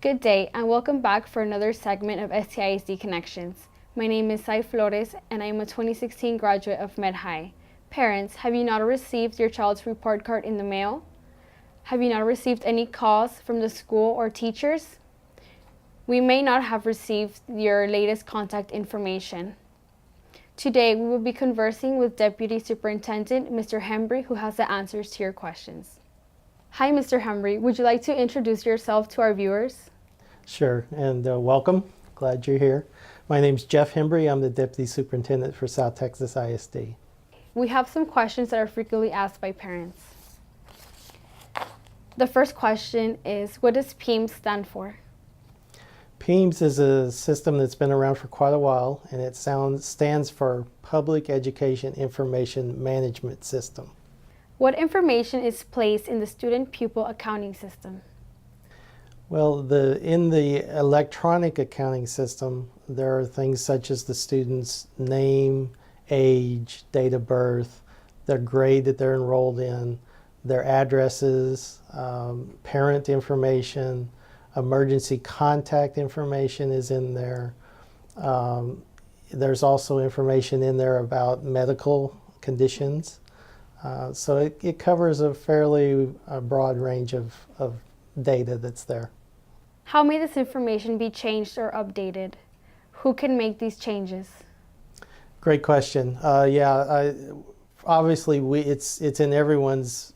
Good day and welcome back for another segment of STISD Connections. My name is Flores and I am a 2016 graduate of Med High. Parents, have you not received your child's report card in the mail? Have you not received any calls from the school or teachers? We may not have received your latest contact information. Today we will be conversing with Deputy Superintendent Mr. Hembree, who has the answers to your questions. Hi Mr. Hembree, would you like to introduce yourself to our viewers? Sure, and welcome. Glad you're here. My name's Jeff Hembree. I'm the Deputy Superintendent for South Texas ISD. We have some questions that are frequently asked by parents. The first question is, what does PEAMS stand for? PEAMS is a system that's been around for quite a while, and it stands for Public Education Information Management System. What information is placed in the student-pupil accounting system? Well, in the electronic accounting system, there are things such as the student's name, age, date of birth, their grade that they're enrolled in, their addresses, parent information, emergency contact information is in there. There's also information in there about medical conditions. So it covers a fairly broad range of data that's there. How may this information be changed or updated? Who can make these changes? Great question. Obviously it's in everyone's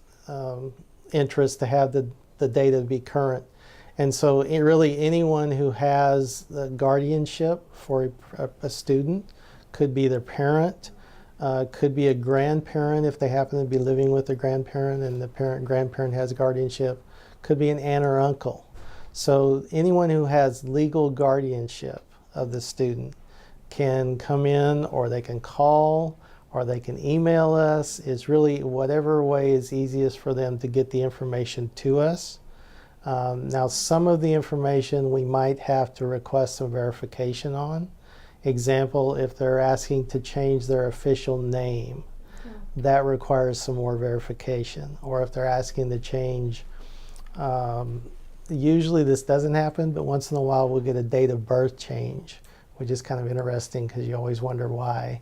interest to have the data be current. And so really anyone who has the guardianship for a student, could be their parent, could be a grandparent if they happen to be living with a grandparent and the grandparent has guardianship, could be an aunt or uncle. So anyone who has legal guardianship of the student can come in, or they can call, or they can email us. It's really whatever way is easiest for them to get the information to us. Now, some of the information we might have to request some verification on. Example, if they're asking to change their official name, that requires some more verification. Or if they're asking to change, usually this doesn't happen, but once in a while we'll get a date of birth change, which is kind of interesting because you always wonder why.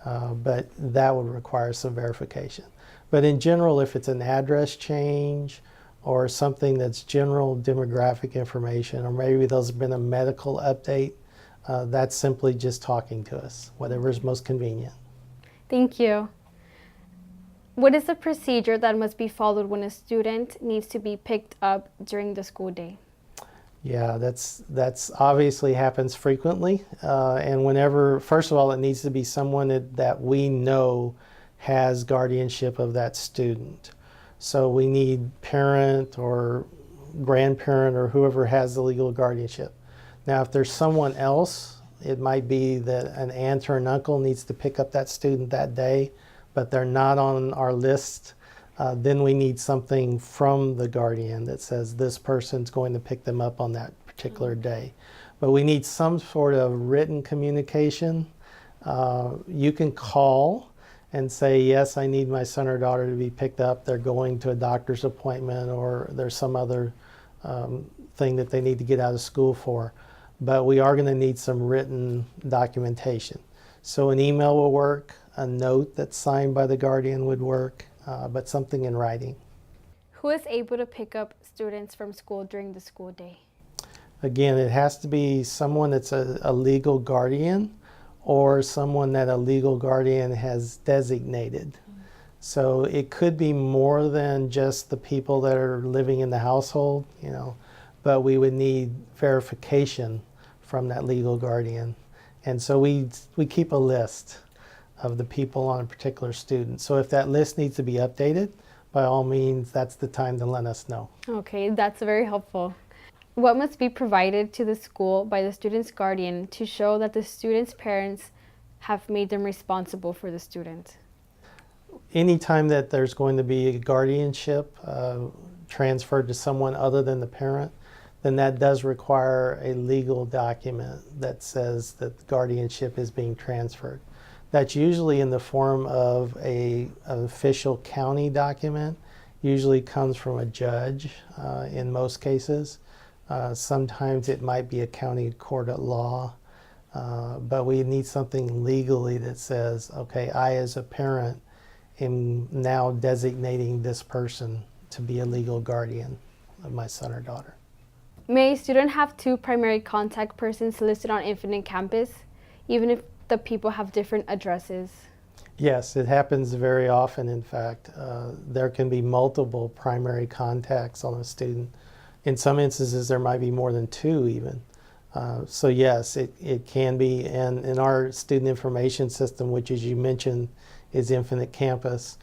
But that would require some verification. But in general, if it's an address change or something that's general demographic information, or maybe there's been a medical update, that's simply just talking to us, whatever is most convenient. Thank you. What is the procedure that must be followed when a student needs to be picked up during the school day? Yeah, that's obviously happens frequently. And whenever, first of all, it needs to be someone that we know has guardianship of that student. So we need parent or grandparent or whoever has the legal guardianship. Now, if there's someone else, it might be that an aunt or an uncle needs to pick up that student that day, but they're not on our list. Then we need something from the guardian that says this person's going to pick them up on that particular day. But we need some sort of written communication. You can call and say, yes, I need my son or daughter to be picked up. They're going to a doctor's appointment, or there's some other thing that they need to get out of school for. But we are going to need some written documentation. So an email will work, a note that's signed by the guardian would work, but something in writing. Who is able to pick up students from school during the school day? Again, it has to be someone that's a legal guardian, or someone that a legal guardian has designated. So it could be more than just the people that are living in the household, but we would need verification from that legal guardian. And so we keep a list of the people on a particular student. So if that list needs to be updated, by all means, that's the time to let us know. Okay, that's very helpful. What must be provided to the school by the student's guardian to show that the student's parents have made them responsible for the student? Anytime that there's going to be a guardianship transferred to someone other than the parent, then that does require a legal document that says that the guardianship is being transferred. That's usually in the form of an official county document, usually comes from a judge in most cases. Sometimes it might be a county court at law, but we need something legally that says, okay, I as a parent am now designating this person to be a legal guardian of my son or daughter. May a student have two primary contact persons listed on Infinite Campus, even if the people have different addresses? Yes, it happens very often. In fact, there can be multiple primary contacts on a student. In some instances, there might be more than two even. So yes, it can be. And in our student information system, which as you mentioned is Infinite Campus,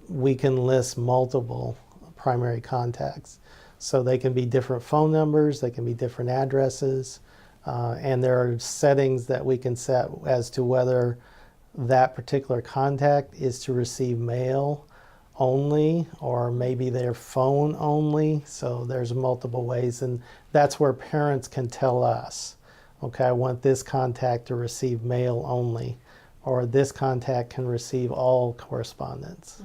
we can list multiple primary contacts. So they can be different phone numbers, they can be different addresses, and there are settings that we can set as to whether that particular contact is to receive mail only or maybe their phone only. So there's multiple ways, and that's where parents can tell us, okay, I want this contact to receive mail only, or this contact can receive all correspondence.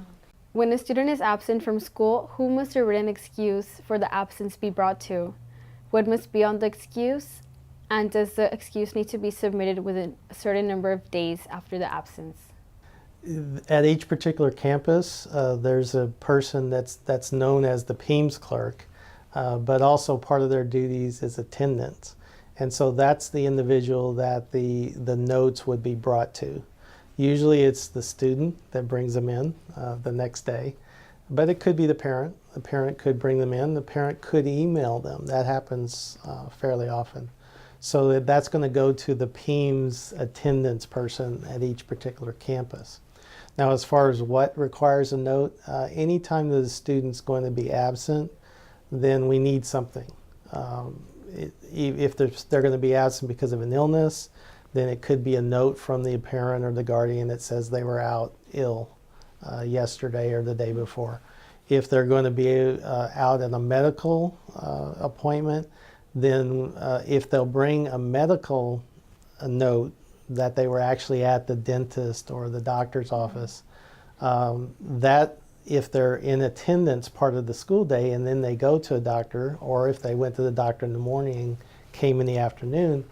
When a student is absent from school, who must a written excuse for the absence be brought to? What must be on the excuse? And does the excuse need to be submitted within a certain number of days after the absence? At each particular campus, there's a person that's known as the PEAMS clerk, but also part of their duties is attendance. And so that's the individual that the notes would be brought to. Usually it's the student that brings them in the next day, but it could be the parent. The parent could bring them in. The parent could email them. That happens fairly often. So that's going to go to the PEAMS attendance person at each particular campus. Now, as far as what requires a note, anytime that the student's going to be absent, then we need something. If they're going to be absent because of an illness, then it could be a note from the parent or the guardian that says they were out ill yesterday or the day before. If they're going to be out at a medical appointment, then if they'll bring a medical note that they were actually at the dentist or the doctor's office, that if they're in attendance part of the school day and then they go to a doctor, or if they went to the doctor in the morning and came in the afternoon,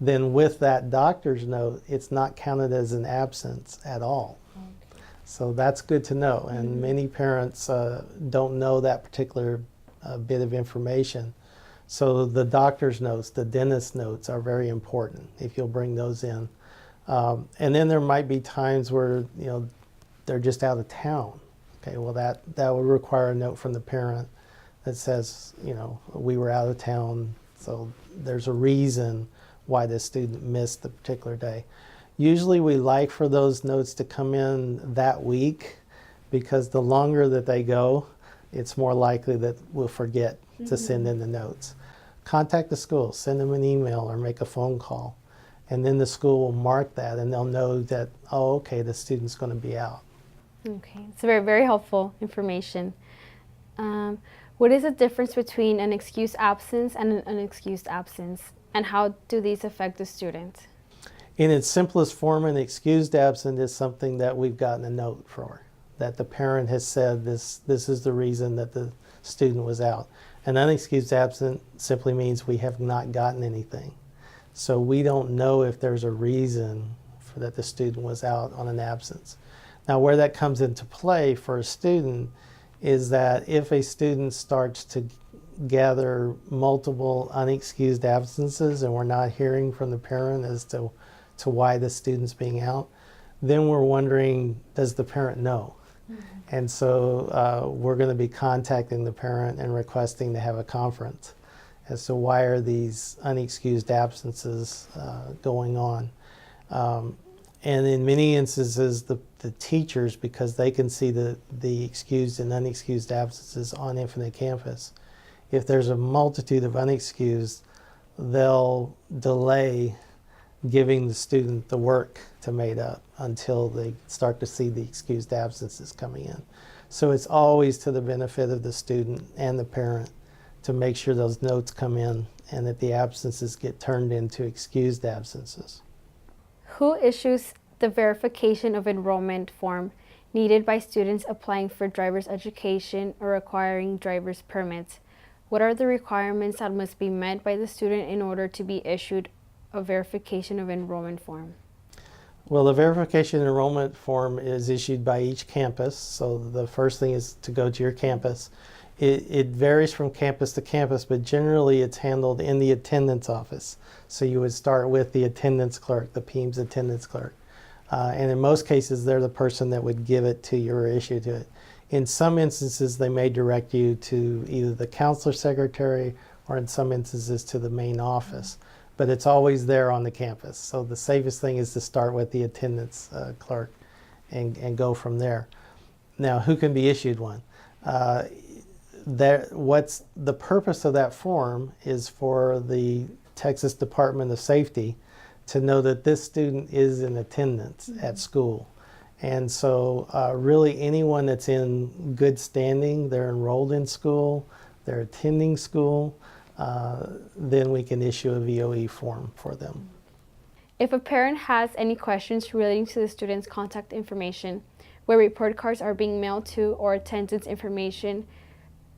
then with that doctor's note, it's not counted as an absence at all. Okay. So that's good to know. And many parents don't know that particular bit of information. So the doctor's notes, the dentist's notes are very important if you'll bring those in. And then there might be times where, they're just out of town. Okay, well that would require a note from the parent that says, we were out of town, so there's a reason why this student missed the particular day. Usually we like for those notes to come in that week, because the longer that they go, it's more likely that we'll forget to send in the notes. Contact the school, send them an email or make a phone call, and then the school will mark that and they'll know that, oh, okay, the student's going to be out. Okay, it's very, very helpful information. What is the difference between an excused absence and an unexcused absence, and how do these affect the student? In its simplest form, an excused absence is something that we've gotten a note for, that the parent has said this is the reason that the student was out. An unexcused absence simply means we have not gotten anything. So we don't know if there's a reason for that the student was out on an absence. Now, where that comes into play for a student is that if a student starts to gather multiple unexcused absences and we're not hearing from the parent as to why the student's being out, then we're wondering, does the parent know? And so we're going to be contacting the parent and requesting to have a conference as to why are these unexcused absences going on. And in many instances, the teachers, because they can see the excused and unexcused absences on Infinite Campus, if there's a multitude of unexcused, they'll delay giving the student the work to make up until they start to see the excused absences coming in. So it's always to the benefit of the student and the parent to make sure those notes come in and that the absences get turned into excused absences. Who issues the verification of enrollment form needed by students applying for driver's education or acquiring driver's permits? What are the requirements that must be met by the student in order to be issued a verification of enrollment form? Well, the verification enrollment form is issued by each campus. So the first thing is to go to your campus. It varies from campus to campus, but generally it's handled in the attendance office. So you would start with the attendance clerk, the PEIMS attendance clerk. And in most cases, they're the person that would give it to you or issue to it. In some instances, they may direct you to either the counselor secretary or in some instances to the main office. But it's always there on the campus. So the safest thing is to start with the attendance clerk and go from there. Now, who can be issued one? What's the purpose of that form is for the Texas Department of Safety to know that this student is in attendance at school. And so really anyone that's in good standing, they're enrolled in school, they're attending school, then we can issue a VOE form for them. If a parent has any questions relating to the student's contact information, where report cards are being mailed to, or attendance information,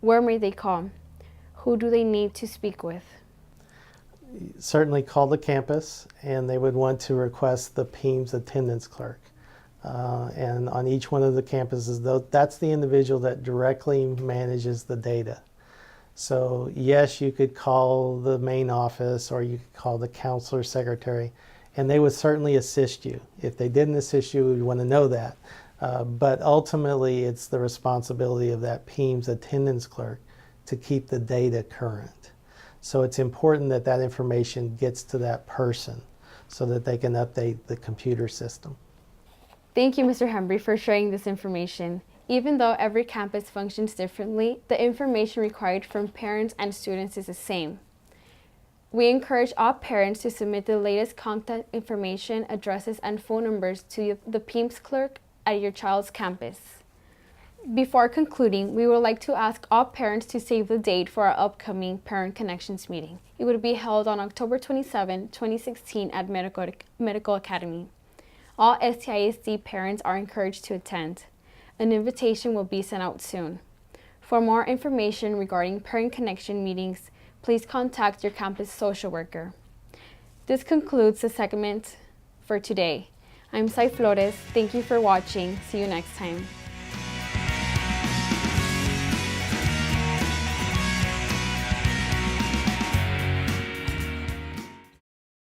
where may they call? Who do they need to speak with? Certainly call the campus, and they would want to request the PEIMS attendance clerk. And on each one of the campuses, that's the individual that directly manages the data. So yes, you could call the main office or you could call the counselor secretary, and they would certainly assist you. If they didn't assist you, we'd want to know that. But ultimately, it's the responsibility of that PEIMS attendance clerk to keep the data current. So it's important that that information gets to that person so that they can update the computer system. Thank you, Mr. Hembree, for sharing this information. Even though every campus functions differently, the information required from parents and students is the same. We encourage all parents to submit the latest contact information, addresses, and phone numbers to the PEIMS clerk at your child's campus. Before concluding, we would like to ask all parents to save the date for our upcoming Parent Connections meeting. It would be held on October 27, 2016 at Medical Academy. All STISD parents are encouraged to attend. An invitation will be sent out soon. For more information regarding Parent Connection meetings, please contact your campus social worker. This concludes the segment for today. I'm Flores. Thank you for watching. See you next time.